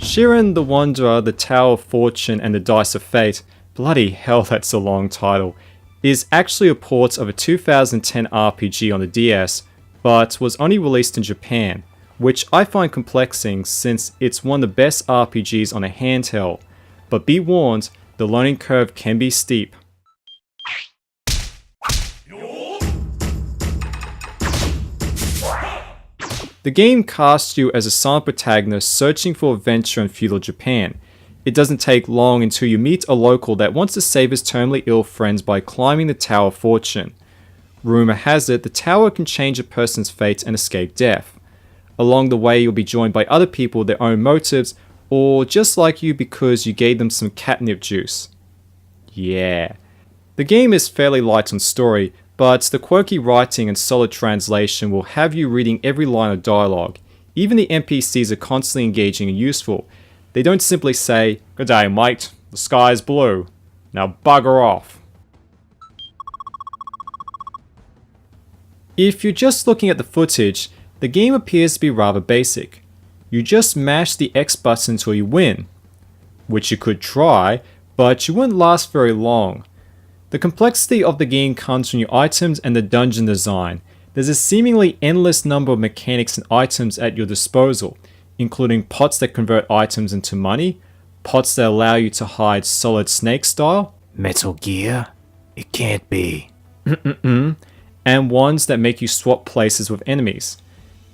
Shiren The Wanderer, The Tower of Fortune and the Dice of Fate, bloody hell that's a long title, is actually a port of a 2010 RPG on the DS, but was only released in Japan, which I find complexing since it's one of the best RPGs on a handheld, but be warned, the learning curve can be steep. The game casts you as a silent protagonist searching for adventure in feudal Japan. It doesn't take long until you meet a local that wants to save his terminally ill friends by climbing the Tower of Fortune. Rumor has it the tower can change a person's fate and escape death. Along the way you'll be joined by other people with their own motives, or just like you because you gave them some catnip juice. Yeah. The game is fairly light on story, but the quirky writing and solid translation will have you reading every line of dialogue. Even the NPCs are constantly engaging and useful. They don't simply say, "Good day, mate, the sky's blue. Now bugger off." If you're just looking at the footage, the game appears to be rather basic. You just mash the X button until you win, which you could try, but you wouldn't last very long. The complexity of the game comes from your items and the dungeon design. There's a seemingly endless number of mechanics and items at your disposal, including pots that convert items into money, pots that allow you to hide Solid Snake style, Metal Gear? It can't be. and ones that make you swap places with enemies.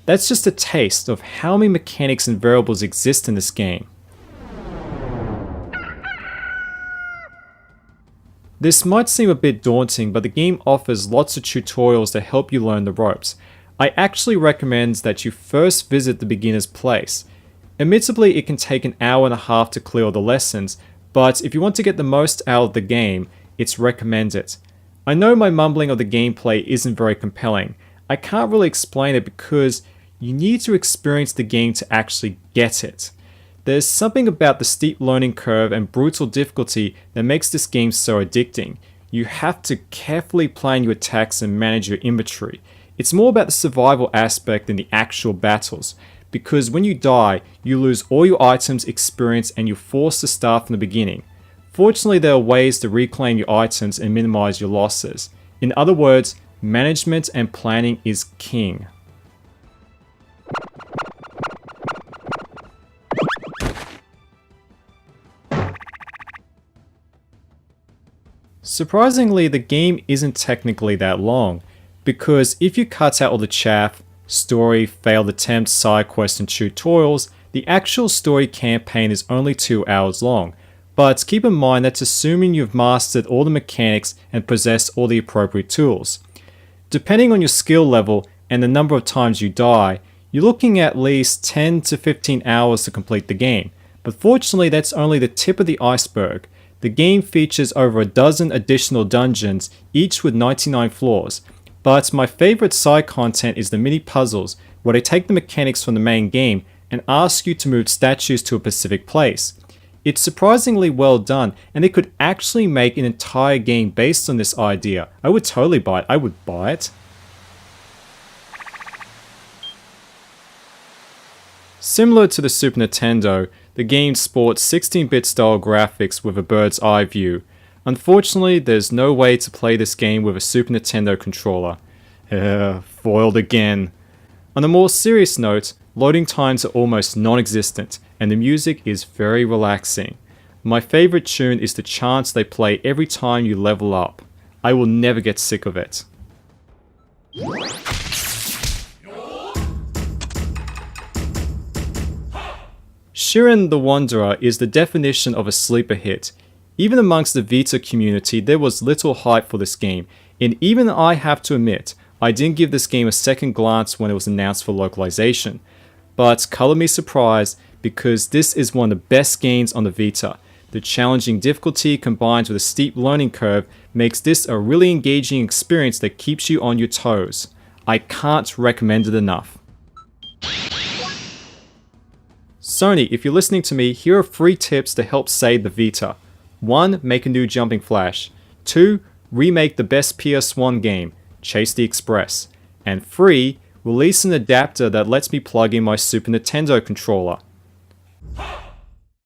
That's just a taste of how many mechanics and variables exist in this game. This might seem a bit daunting, but the game offers lots of tutorials to help you learn the ropes. I actually recommend that you first visit the beginner's place. Admittedly, it can take an hour and a half to clear all the lessons, but if you want to get the most out of the game, it's recommended. I know my mumbling of the gameplay isn't very compelling. I can't really explain it because you need to experience the game to actually get it. There's something about the steep learning curve and brutal difficulty that makes this game so addicting. You have to carefully plan your attacks and manage your inventory. It's more about the survival aspect than the actual battles, because when you die, you lose all your items, experience, and you're forced to start from the beginning. Fortunately, there are ways to reclaim your items and minimize your losses. In other words, management and planning is king. Surprisingly, the game isn't technically that long, because if you cut out all the chaff, story, failed attempts, side quests and tutorials, the actual story campaign is only 2 hours long. But keep in mind that's assuming you've mastered all the mechanics and possess all the appropriate tools. Depending on your skill level and the number of times you die, you're looking at least 10 to 15 hours to complete the game. But fortunately, that's only the tip of the iceberg. The game features over a dozen additional dungeons, each with 99 floors. But my favorite side content is the mini puzzles, where they take the mechanics from the main game and ask you to move statues to a specific place. It's surprisingly well done, and they could actually make an entire game based on this idea. I would totally buy it. I would buy it. Similar to the Super Nintendo, the game sports 16-bit style graphics with a bird's eye view. Unfortunately, there's no way to play this game with a Super Nintendo controller. Foiled again. On a more serious note, loading times are almost non-existent, and the music is very relaxing. My favorite tune is the chants they play every time you level up. I will never get sick of it. Shiren The Wanderer is the definition of a sleeper hit. Even amongst the Vita community, there was little hype for this game, and even I have to admit, I didn't give this game a second glance when it was announced for localization. But color me surprised, because this is one of the best games on the Vita. The challenging difficulty combined with a steep learning curve makes this a really engaging experience that keeps you on your toes. I can't recommend it enough. Sony, if you're listening to me, here are 3 tips to help save the Vita. 1. Make a new Jumping Flash. 2. Remake the best PS1 game, Chase the Express. And 3. Release an adapter that lets me plug in my Super Nintendo controller.